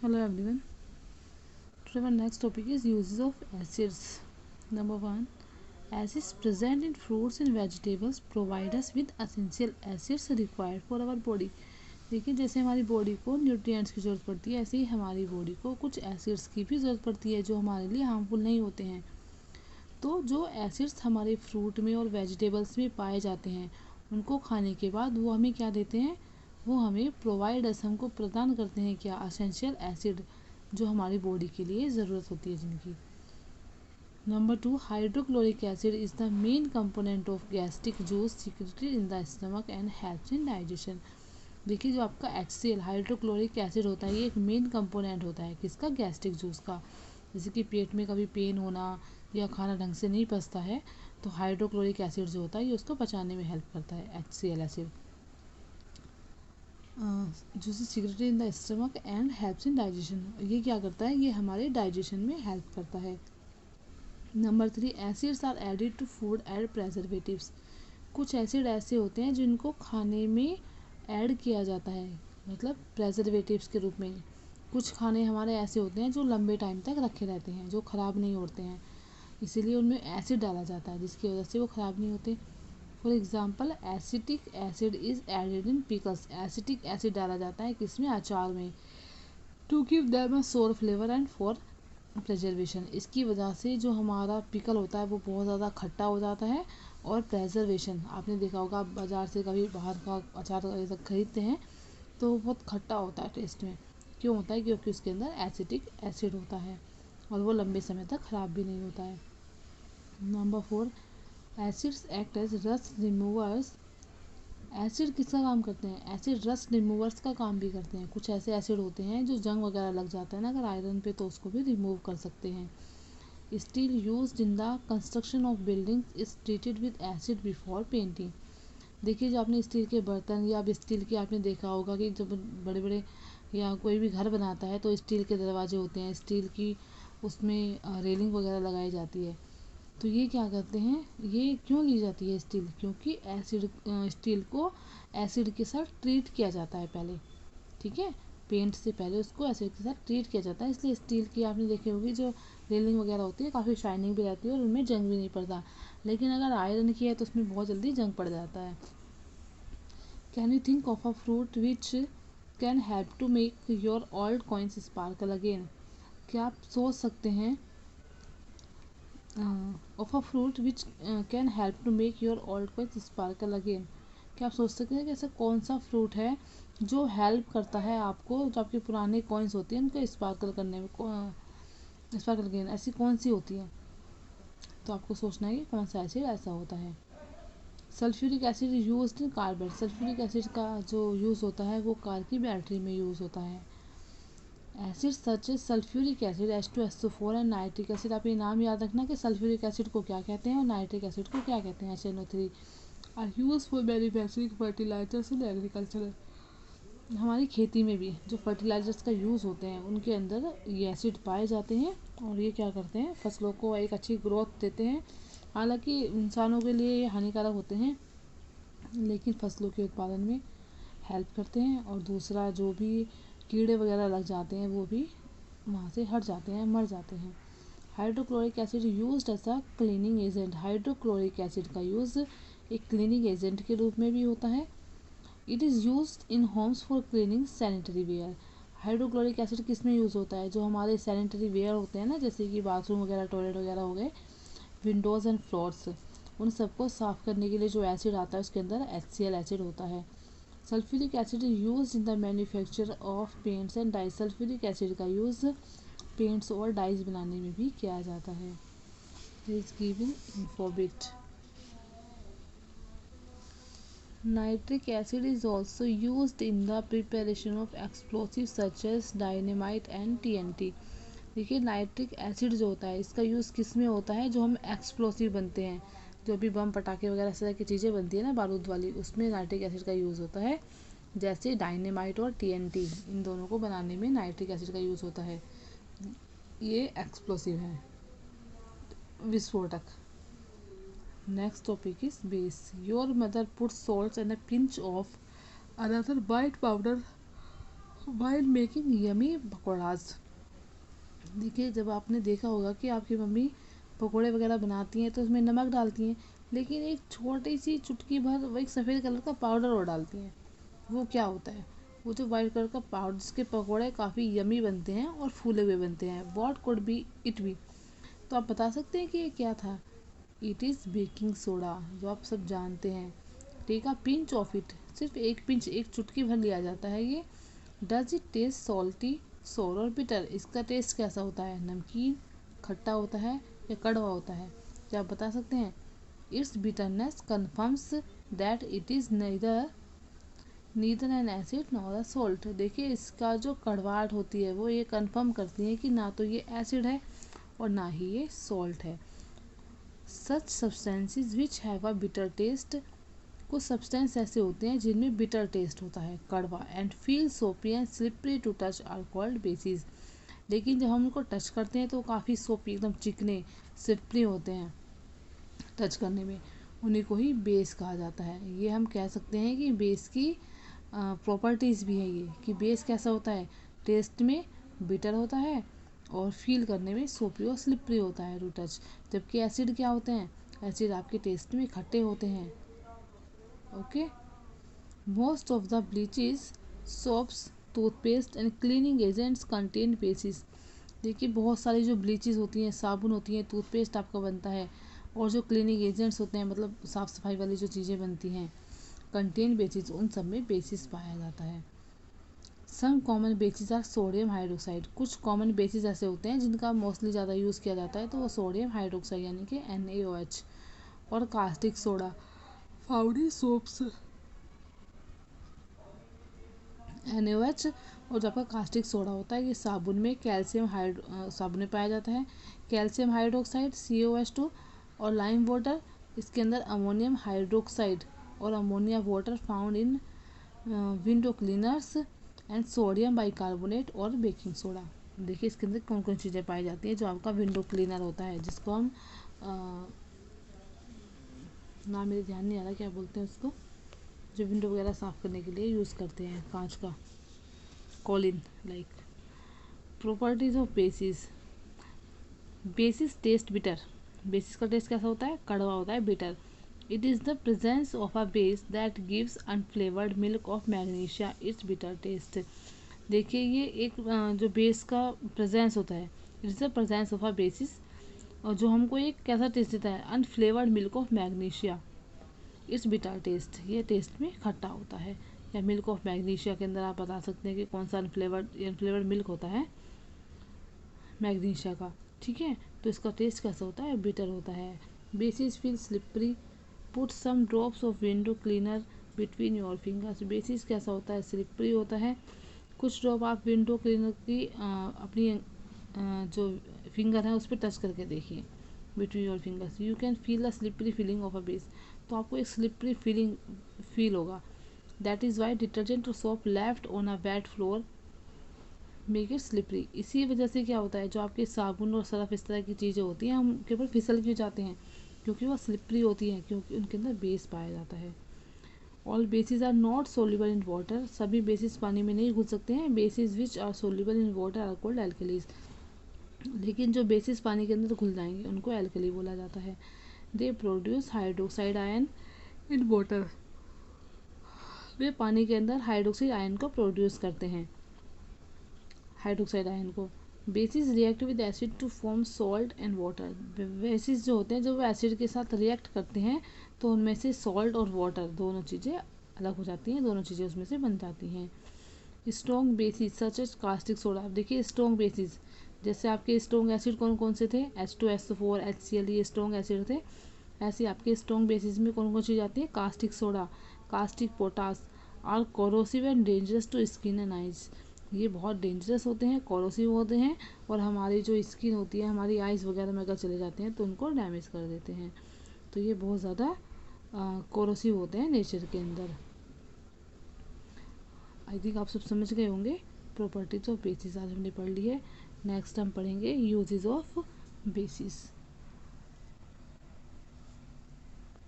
Hello everyone. Today our next topic is uses of acids. Number one, acids present in fruits and vegetables provide us with essential acids required for our body. देखिए जैसे हमारी body को nutrients की ज़रूरत पड़ती है, ऐसे ही हमारी बॉडी को कुछ एसिड्स की भी ज़रूरत पड़ती है जो हमारे लिए हार्मफुल नहीं होते हैं। तो जो एसिड्स हमारे फ्रूट में और वेजिटेबल्स में पाए जाते हैं, उनको खाने के बाद वो हमें क्या देते हैं, वो हमें प्रोवाइडर्स हमको प्रदान करते हैं क्या, असेंशियल एसिड, जो हमारी बॉडी के लिए ज़रूरत होती है जिनकी। Number two, hydrochloric acid is the main component of gastric juice secreted in the stomach and helps in digestion. देखिए जो आपका HCl हाइड्रोक्लोरिक एसिड होता है, ये एक मेन कंपोनेंट होता है किसका, गैस्ट्रिक जूस का। जैसे कि पेट में कभी पेन होना या खाना ढंग से नहीं पचता है, तो हाइड्रोक्लोरिक एसिड जो होता है ये उसको पचाने में हेल्प करता है, HCl acid. Juice secreted in the stomach and helps in digestion, ये क्या करता है, ये हमारे डाइजेशन में हेल्प करता है। Number three, acids are added to food add preservatives. कुछ एसिड ऐसे होते हैं जिनको खाने में ऐड किया जाता है, मतलब प्रेजर्वेटिव्स के रूप में। कुछ खाने हमारे ऐसे होते हैं जो लंबे टाइम तक रखे रहते हैं, जो ख़राब नहीं होते हैं, इसीलिए उनमें एसिड डाला जाता है जिसकी वजह से वो ख़राब नहीं होते। For example, acetic acid is added in pickles. Acetic acid डाला जाता है किसमें, अचार में, टू गिव दैम अ सोर फ्लेवर एंड फॉर प्रिजर्वेशन। इसकी वजह से जो हमारा पिकल होता है वो बहुत ज़्यादा खट्टा हो जाता है। और प्रेजर्वेशन, आपने देखा होगा आप बाज़ार से कभी बाहर का अचार खरीदते हैं तो वो बहुत खट्टा होता है टेस्ट में। क्यों होता है, क्योंकि उसके अंदर एसिटिक एसिड होता है और वो लंबे समय तक ख़राब भी नहीं होता है। Number four, acids act as rust removers. Acid किसका काम करते हैं, एसिड रस्ट रिमूवर्स का काम भी करते हैं। कुछ ऐसे एसिड होते हैं जो जंग वगैरह लग जाता है ना अगर आयरन पे, तो उसको भी रिमूव कर सकते हैं। Steel used in the construction of buildings is treated with acid before painting. देखिए जो आपने स्टील के बर्तन या अब स्टील के, आपने देखा होगा कि जब बड़े बड़े या कोई भी घर बनाता है तो स्टील के दरवाजे होते हैं, स्टील की उसमें रेलिंग वगैरह लगाई जाती है। तो ये क्या करते हैं, ये क्यों ली जाती है स्टील, क्योंकि एसिड, स्टील को एसिड के साथ ट्रीट किया जाता है पहले, ठीक है, पेंट से पहले उसको एसिड के साथ ट्रीट किया जाता है। इसलिए स्टील की आपने देखी होगी जो रेलिंग वगैरह होती है काफ़ी शाइनिंग भी रहती है और उनमें जंग भी नहीं पड़ता। लेकिन अगर आयरन की है तो उसमें बहुत जल्दी जंग पड़ जाता है। Can you think of a fruit which can help to make your old coins sparkle again. क्या आप सोच सकते हैं, of a fruit which can help to make your old coins sparkle again. क्या आप सोच सकते हैं कि ऐसा कौन सा फ्रूट है जो हेल्प करता है आपको, जो आपके पुराने कॉइन्स होते हैं उनको स्पार्कल करने में, स्पार्कल अगेन, ऐसी कौन सी होती है। तो आपको सोचना है कि कौन सा एसिड ऐसा होता है। Sulphuric acid use in car bat. Sulphuric acid का जो यूज़ होता है वो कार की बैटरी में यूज़ होता है। Acid such as sulphuric acid H2SO4 and nitric acid. आप ये नाम याद रखना कि सल्फ्यूरिक एसिड को क्या कहते हैं और नाइट्रिक एसिड को क्या कहते हैं, HNO3 are used for manufacturing fertilisers in agriculture. हमारी खेती में भी जो फर्टिलाइजर्स का यूज़ होते हैं उनके अंदर ये एसिड पाए जाते हैं और ये क्या करते हैं, फसलों को एक अच्छी ग्रोथ देते हैं। हालांकि इंसानों के लिए ये हानिकारक होते हैं, लेकिन फसलों के उत्पादन में हेल्प करते हैं। और दूसरा, जो भी कीड़े वगैरह लग जाते हैं वो भी वहाँ से हट जाते हैं, मर जाते हैं। Hydrochloric acid used as a cleaning agent. Hydrochloric acid का यूज़ एक क्लीनिंग एजेंट के रूप में भी होता है। It is used in homes for cleaning sanitary ware. Hydrochloric acid किस में यूज़ होता है, जो हमारे सैनिटरी वेयर होते हैं ना, जैसे कि बाथरूम वगैरह, टॉयलेट वगैरह हो गए, विंडोज़ एंड फ्लोर्स, उन सबको साफ़ करने के लिए जो एसिड आता है उसके अंदर HCl एसिड होता है। Sulphuric acid use in the manufacture of paints and dyes. Sulphuric acid का यूज़ पेंट्स और डाइज बनाने में भी किया जाता है। Is given infobit. Nitric acid is also used in the preparation of explosive such as dynamite and TNT। देखिए nitric acid जो होता है इसका यूज़ किस में होता है, जो हम एक्सप्लोसिव बनते हैं, जो भी बम पटाखे वगैरह इस तरह की चीज़ें बनती है ना बारूद वाली, उसमें नाइट्रिक एसिड का यूज़ होता है। जैसे डायनेमाइट और TNT, इन दोनों को बनाने में नाइट्रिक एसिड का यूज़ होता है। ये एक्सप्लोसिव है, विस्फोटक। Next topic is base. Your mother put salt and a pinch of another white powder while making yummy pakoras. देखिए, जब आपने देखा होगा कि आपकी मम्मी पकोड़े वगैरह बनाती हैं तो उसमें नमक डालती हैं, लेकिन एक छोटी सी चुटकी भर वो एक सफ़ेद कलर का पाउडर और डालती हैं। वो क्या होता है? वो जो वाइट कलर का पाउडर, जिसके पकोड़े काफ़ी यमी बनते हैं और फूले हुए बनते हैं। What could be it be? तो आप बता सकते हैं कि ये क्या था? इट इज़ बेकिंग सोडा, जो आप सब जानते हैं। Take a pinch of it, सिर्फ एक पिंच, एक चुटकी भर लिया जाता है ये। डज इट टेस्ट सॉल्टी, सोर और बिटर? इसका टेस्ट कैसा होता है? नमकीन, खट्टा होता है या कड़वा होता है? क्या आप बता सकते हैं? It's bitterness confirms that it is neither N acid nor a salt. देखिए, इसका जो कड़वाहट होती है वो ये कंफर्म करती है कि ना तो ये एसिड है और ना ही ये सॉल्ट है। Such substances which have a bitter taste, कुछ सब्सटेंस ऐसे होते हैं जिनमें बिटर टेस्ट होता है, कड़वा, and feel soapy and slippery to touch are called bases. लेकिन जब हम उनको टच करते हैं तो काफ़ी सोपी, एकदम चिकने, स्लिपरी होते हैं टच करने में, उन्हीं को ही बेस कहा जाता है। ये हम कह सकते हैं कि बेस की प्रॉपर्टीज़ भी है ये, कि बेस कैसा होता है? टेस्ट में बिटर होता है और फील करने में सोपी और स्लिपरी होता है टू टच। जबकि एसिड क्या होते हैं? एसिड आपके टेस्ट में खट्टे होते हैं। Okay. Most of the bleaches, soaps, toothpaste and cleaning agents contain basis. देखिए, बहुत सारी जो ब्लीचेस होती हैं, साबुन होती हैं, टूथपेस्ट आपका बनता है, और जो क्लीनिंग एजेंट्स होते हैं, मतलब साफ़ सफाई वाली जो चीज़ें बनती हैं, कंटेन बेसिस, उन सब में बेसिस पाया जाता है। Some common bases are sodium hydroxide. कुछ कॉमन बेसिस ऐसे होते हैं जिनका मोस्टली ज़्यादा यूज़ किया जाता है, तो वो सोडियम हाइड्रोक्साइड यानी कि NaOH, और caustic soda found in soaps. NaOH और जो आपका कास्टिक सोडा होता है, ये साबुन में साबुन में पाया जाता है। कैल्शियम हाइड्रोक्साइड COH2, और लाइम वाटर, इसके अंदर अमोनियम हाइड्रोक्साइड और ammonia water found in window cleaners, and sodium bicarbonate और बेकिंग सोडा। देखिए, इसके अंदर कौन कौन चीज़ें पाई जाती हैं? जो आपका विंडो क्लीनर होता है, जिसको हम नाम मेरे ध्यान नहीं आ रहा क्या बोलते हैं उसको, जो विंडो वगैरह साफ़ करने के लिए यूज़ करते हैं, कांच का, Colin like. Properties of basis. Basis test bitter, basis का टेस्ट कैसा होता है? कड़वा होता है, bitter. It is the presence of a base that gives unflavoured milk of magnesia it's bitter taste. देखिए, ये एक जो बेस का प्रेजेंस होता है, it is the presence of a basis, और जो हमको एक कैसा टेस्ट देता है? Unflavoured milk of magnesia it's bitter taste, ये टेस्ट में खट्टा होता है। या मिल्क ऑफ मैग्नीशिया के अंदर आप बता सकते हैं कि कौन सा अनफ्लेवर्ड मिल्क होता है मैग्नीशिया का, ठीक है? तो इसका टेस्ट कैसा होता है? बिटर होता है। Bases feel slippery, put some drops of window cleaner between your fingers. Bases कैसा होता है? स्लिपरी होता है। कुछ ड्रॉप आप विंडो क्लीनर की अपनी जो फिंगर है उस पर टच करके देखिए, between your fingers, you can feel the slippery feeling of a base. तो आपको एक स्लिपरी फीलिंग फील होगा। दैट इज़ वाई डिटर्जेंट और soap left on a wait floor make it slippery. इसी वजह से क्या होता है, जो आपके साबुन और सर्फ, इस तरह की चीज़ें होती हैं, हम उनके ऊपर फिसल क्यों जाते हैं? क्योंकि वो स्लिपरी होती हैं, क्योंकि उनके अंदर बेस पाया जाता है। All bases are not soluble in water, सभी बेसिस पानी में नहीं घुल सकते हैं। Bases which are soluble in water are called alkalis. लेकिन जो बेसिस पानी के अंदर घुल जाएंगे उनको एल्कली बोला जाता है। They produce hydroxide ion in water, वे पानी के अंदर हाइड्रोक्साइड आयन को प्रोड्यूस करते हैं, हाइड्रोक्साइड आयन को। Bases react with acid to form salt and water. Bases जो होते हैं, जब वो एसिड के साथ रिएक्ट करते हैं तो उनमें से सॉल्ट और वाटर दोनों चीज़ें अलग हो जाती हैं, दोनों चीज़ें उसमें से बन जाती हैं। Strong bases such as caustic soda. अब देखिए, स्ट्रॉन्ग बेसिस, जैसे आपके स्ट्रॉन्ग एसिड कौन कौन से थे? H2SO4, HCl, ये स्ट्रॉन्ग एसिड थे। ऐसे आपके स्ट्रॉन्ग बेसिस में कौन कौन चीज़ आती है? Caustic soda, caustic potash, are corrosive and dangerous to skin and eyes. ये बहुत डेंजरस होते हैं, कोरोसिव होते हैं, और हमारी जो स्किन होती है, हमारी आइज़ वगैरह में अगर चले जाते हैं तो उनको डैमेज कर देते हैं। तो ये बहुत ज़्यादा कोरोसिव होते हैं नेचर के अंदर। आई थिंक आप सब समझ गए होंगे। प्रॉपर्टीज ऑफ बेसिस आज हमने पढ़ ली है। नेक्स्ट हम पढ़ेंगे यूजेस ऑफ बेसिस।